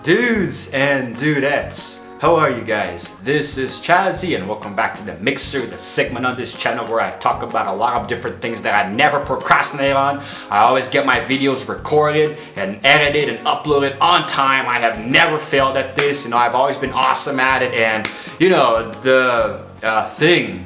Dudes and dudettes, how are you guys? This is Chazzy and welcome back to the Mixer, the segment on this channel where I talk about a lot of different things that I never procrastinate on. I always get my videos recorded and edited and uploaded on time. I have never failed at this. I've always been awesome at it, and the thing.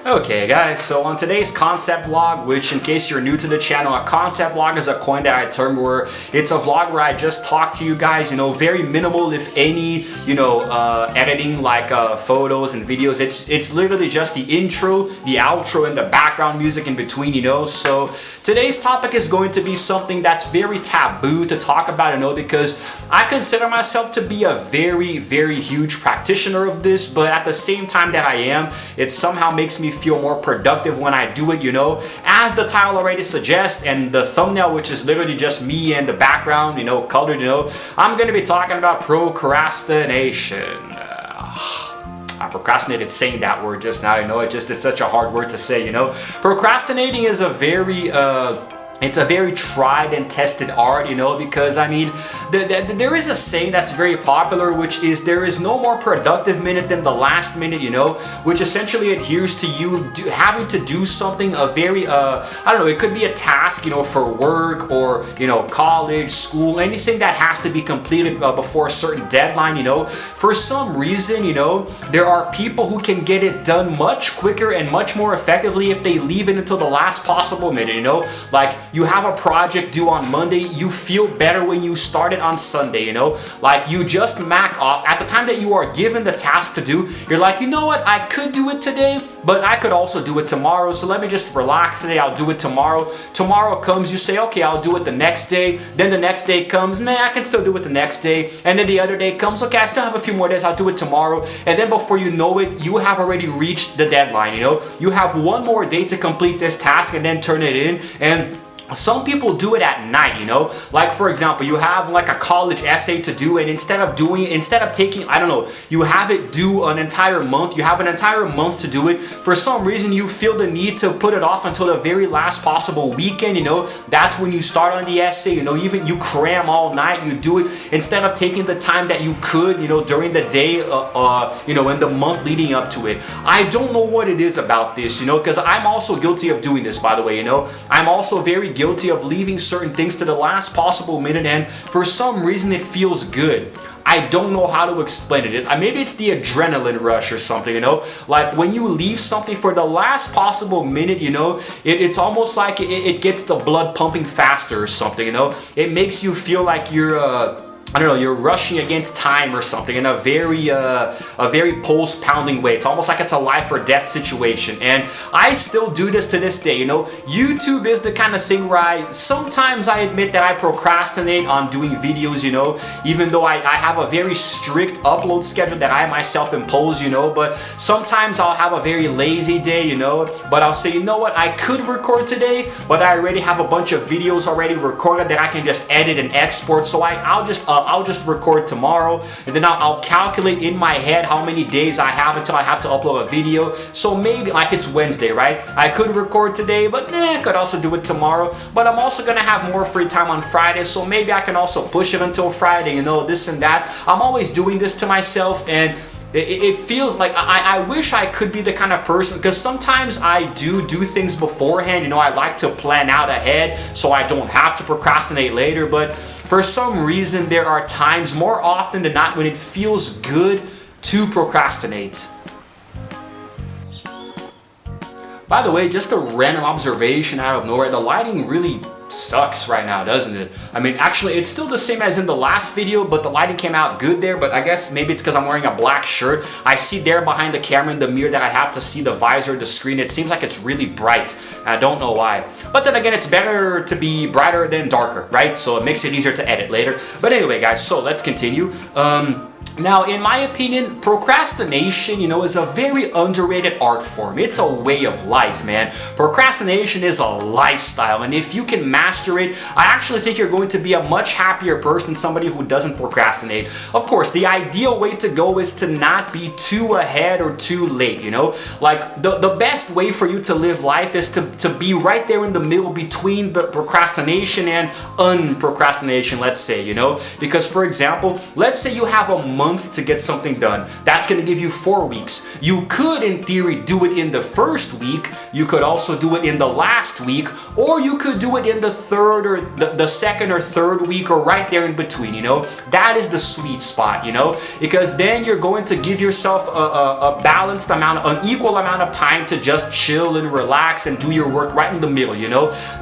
Okay guys, so on today's concept vlog, which in case you're new to the channel, a concept vlog is a coin that I term where it's a vlog where I just talk to you guys, very minimal if any, editing like photos and videos. It's literally just the intro, the outro, and the background music in between, So today's topic is going to be something that's very taboo to talk about, because I consider myself to be a very, very huge practitioner of this, but at the same time that I am, it somehow makes me feel more productive when I do it, as the title already suggests, and the thumbnail, which is literally just me and the background, colored, I'm going to be talking about procrastination. I procrastinated saying that word just now, it's such a hard word to say, Procrastinating is a very, it's a very tried and tested art, because there is a saying that's very popular, which is there is no more productive minute than the last minute, which essentially adheres to you having to do something a very, it could be a task, for work or, college, school, anything that has to be completed before a certain deadline, For some reason, there are people who can get it done much quicker and much more effectively if they leave it until the last possible minute, Like, you have a project due on Monday, you feel better when you start it on Sunday, Like, you just mac off. At the time that you are given the task to do, you're like, you know what, I could do it today, but I could also do it tomorrow, so let me just relax today, I'll do it tomorrow. Tomorrow comes, you say, okay, I'll do it the next day. Then the next day comes, I can still do it the next day. And then the other day comes, okay, I still have a few more days, I'll do it tomorrow. And then before you know it, you have already reached the deadline, You have one more day to complete this task and then turn it in. And some people do it at night, Like, for example, you have like a college essay to do, and instead of taking, you have it due an entire month, you have an entire month to do it. For some reason, you feel the need to put it off until the very last possible weekend, That's when you start on the essay, even you cram all night, you do it instead of taking the time that you could, during the day, in the month leading up to it. I don't know what it is about this, because I'm also guilty of doing this, by the way, I'm also very guilty of leaving certain things to the last possible minute, and for some reason it feels good. I don't know how to explain it. Maybe it's the adrenaline rush or something, Like, when you leave something for the last possible minute, it's almost like it gets the blood pumping faster or something, It makes you feel like you're you're rushing against time or something in a very pulse-pounding way. It's almost like it's a life or death situation. And I still do this to this day, YouTube is the kind of thing where sometimes I admit that I procrastinate on doing videos, even though I have a very strict upload schedule that I myself impose, but sometimes I'll have a very lazy day, but I'll say, you know what, I could record today, but I already have a bunch of videos already recorded that I can just edit and export, so I'll just record tomorrow, and then I'll calculate in my head how many days I have until I have to upload a video. So maybe, like, it's Wednesday, right? I could record today, but I could also do it tomorrow. But I'm also gonna have more free time on Friday, so maybe I can also push it until Friday, this and that. I'm always doing this to myself, and it feels like I wish I could be the kind of person, because sometimes I do things beforehand, I like to plan out ahead so I don't have to procrastinate later, but for some reason there are times, more often than not, when it feels good to procrastinate. By the way, just a random observation out of nowhere, the lighting really sucks right now, doesn't it? Actually, it's still the same as in the last video, but the lighting came out good there. But I guess maybe it's because I'm wearing a black shirt. I see there behind the camera in the mirror that I have to see the visor, the screen. It seems like it's really bright. I don't know why. But then again, it's better to be brighter than darker, right? So it makes it easier to edit later. But anyway, guys, so let's continue. Now, in my opinion, procrastination, is a very underrated art form. It's a way of life, man. Procrastination is a lifestyle, and if you can master it, I actually think you're going to be a much happier person than somebody who doesn't procrastinate. Of course, the ideal way to go is to not be too ahead or too late, Like, the best way for you to live life is to be right there in the middle between the procrastination and unprocrastination, let's say, Because, for example, let's say you have a month to get something done. That's going to give you 4 weeks. You could, in theory, do it in the first week. You could also do it in the last week, or you could do it in the third or the second or third week, or right there in between, That is the sweet spot, Because then you're going to give yourself a balanced amount, an equal amount of time to just chill and relax and do your work right in the middle,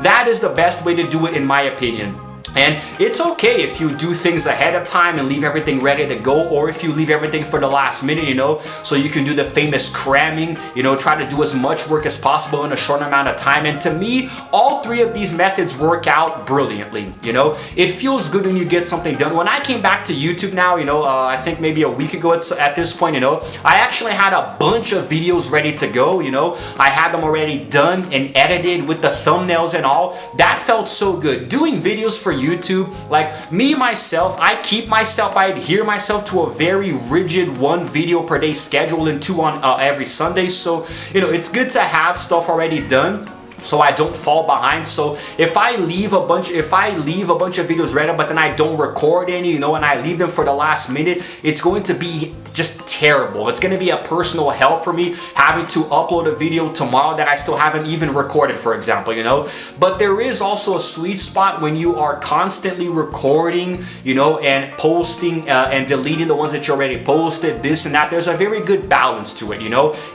That is the best way to do it, in my opinion. And it's okay if you do things ahead of time and leave everything ready to go, or if you leave everything for the last minute, so you can do the famous cramming, try to do as much work as possible in a short amount of time. And to me, all three of these methods work out brilliantly, It feels good when you get something done. When I came back to YouTube now, I think maybe a week ago at this point, I actually had a bunch of videos ready to go, I had them already done and edited with the thumbnails and all. That felt so good. Doing videos for YouTube, like me myself, I adhere myself to a very rigid 1 video per day schedule and 2 on every Sunday. So it's good to have stuff already done, so I don't fall behind. So if I leave a bunch of videos ready, but then I don't record any, and I leave them for the last minute, it's going to be just terrible. It's going to be a personal hell for me having to upload a video tomorrow that I still haven't even recorded, for example, But there is also a sweet spot when you are constantly recording, and posting and deleting the ones that you already posted, this and that. There's a very good balance to it,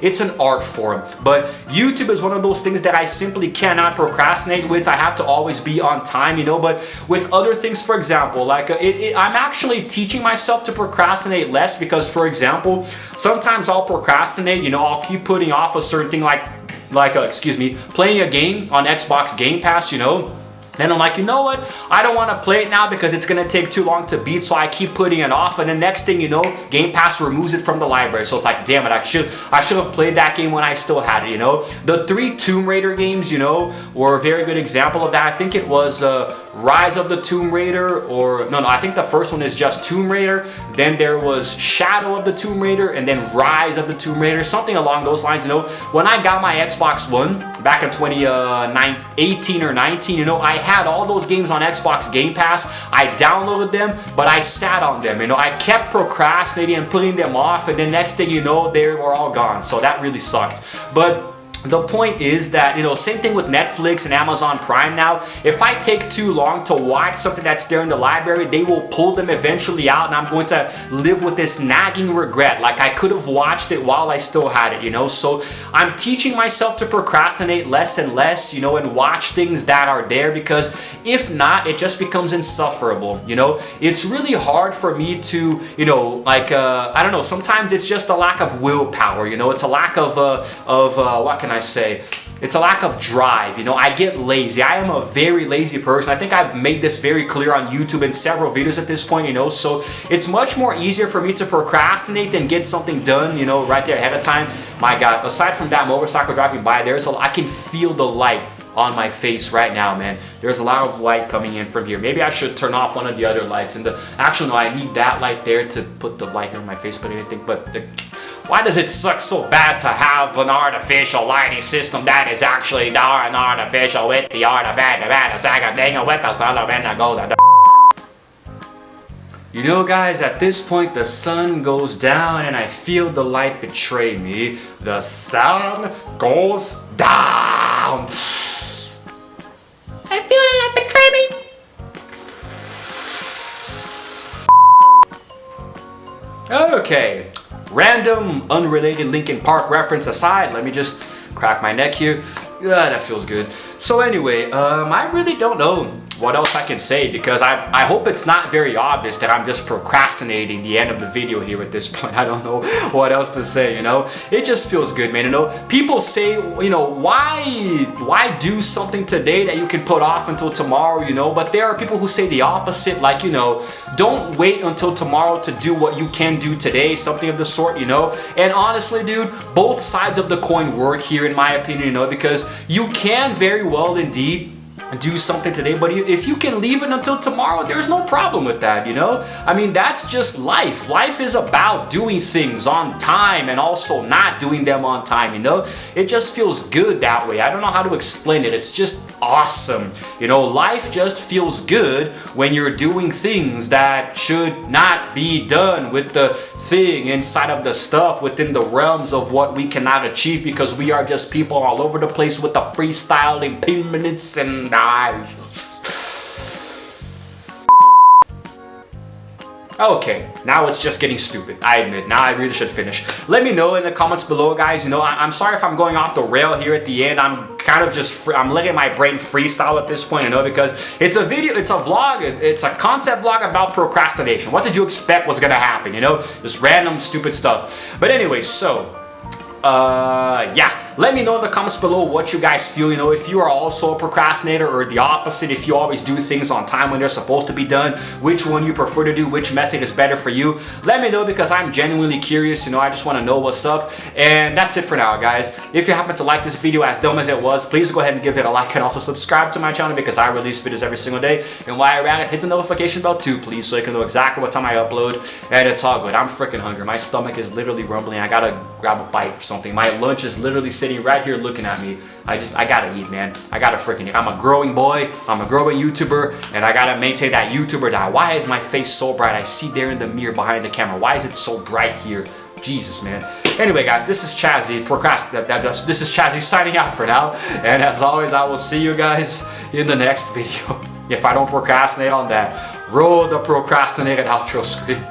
It's an art form. But YouTube is one of those things that I simply cannot procrastinate with. I have to always be on time, But with other things, for example, like I'm actually teaching myself to procrastinate less, because, for example, sometimes I'll procrastinate, I'll keep putting off a certain thing, playing a game on Xbox Game Pass, Then I'm like, you know what? I don't want to play it now because it's going to take too long to beat, so I keep putting it off. And the next thing you know, Game Pass removes it from the library. So it's like, damn it, I should have played that game when I still had it, The 3 Tomb Raider games, were a very good example of that. I think it was Rise of the Tomb Raider, or no, I think the first one is just Tomb Raider. Then there was Shadow of the Tomb Raider, and then Rise of the Tomb Raider, something along those lines, When I got my Xbox One back in 2018 or 19, I had all those games on Xbox Game Pass. I downloaded them, but I sat on them. I kept procrastinating and putting them off, and the next thing you know, they were all gone. So that really sucked. But the point is that, same thing with Netflix and Amazon Prime now. If I take too long to watch something that's there in the library, they will pull them eventually out, and I'm going to live with this nagging regret. Like, I could have watched it while I still had it, So I'm teaching myself to procrastinate less and less, and watch things that are there, because if not, it just becomes insufferable, It's really hard for me to, I don't know, sometimes it's just a lack of willpower, It's a lack of what can I say? It's a lack of drive. I get lazy. I am a very lazy person. I think I've made this very clear on YouTube in several videos at this point, So it's much more easier for me to procrastinate than get something done, right there ahead of time. My God, aside from that motorcycle driving by, I can feel the light on my face right now, man. There's a lot of light coming in from here. Maybe I should turn off one of the other lights. Actually, no, I need that light there to put the light on my face, but anything. Why does it suck so bad to have an artificial lighting system that is actually an artificial with the artifact with the sun that goes guys, at this point the sun goes down and I feel the light betray me. The sun goes down. I feel the light betray me. Okay. Random, unrelated Linkin Park reference aside, let me just crack my neck here. Yeah, that feels good. So anyway, I really don't know what else I can say, because I hope it's not very obvious that I'm just procrastinating the end of the video here at this point. I don't know what else to say, you know. It just feels good, man, you know. People say, you know, why do something today that you can put off until tomorrow, you know, but there are people who say the opposite, like, you know, don't wait until tomorrow to do what you can do today, something of the sort, you know. And honestly, dude, both sides of the coin work here, in my opinion, you know, because you can very well indeed do something today, but if you can leave it until tomorrow, there's no problem with that, you know. I mean, that's just life. Life is about doing things on time and also not doing them on time, you know. It just feels good that way. I don't know how to explain it. It's just awesome, you know. Life just feels good when you're doing things that should not be done, with the thing inside of the stuff within the realms of what we cannot achieve, because we are just people all over the place with the freestyle impediments and okay, now it's just getting stupid. I admit, now I really should finish. Let me know in the comments below, guys. You know, I'm sorry if I'm going off the rail here at the end. I'm kind of just, I'm letting my brain freestyle at this point, you know, because it's a video, it's a vlog, it's a concept vlog about procrastination. What did you expect was gonna happen, you know? Just random stupid stuff. But anyway, so, yeah. Let me know in the comments below what you guys feel, you know, if you are also a procrastinator or the opposite, if you always do things on time when they're supposed to be done, which one you prefer to do, which method is better for you. Let me know, because I'm genuinely curious, you know, I just want to know what's up. And that's it for now, guys. If you happen to like this video, as dumb as it was, please go ahead and give it a like, and also subscribe to my channel, because I release videos every single day. And while you're at it, hit the notification bell too, please, so you can know exactly what time I upload. And it's all good. I'm freaking hungry. My stomach is literally rumbling. I gotta grab a bite or something. My lunch is literally sitting right here looking at me. I gotta eat, man. I gotta freaking eat. I'm a growing boy. I'm a growing YouTuber, and I gotta maintain that YouTuber diet. Why is my face so bright? I see there in the mirror behind the camera. Why is it so bright here? Jesus, man. Anyway, guys, this is Chazzy. This is Chazzy signing out for now. And as always, I will see you guys in the next video. If I don't procrastinate on that, roll the procrastinated outro screen.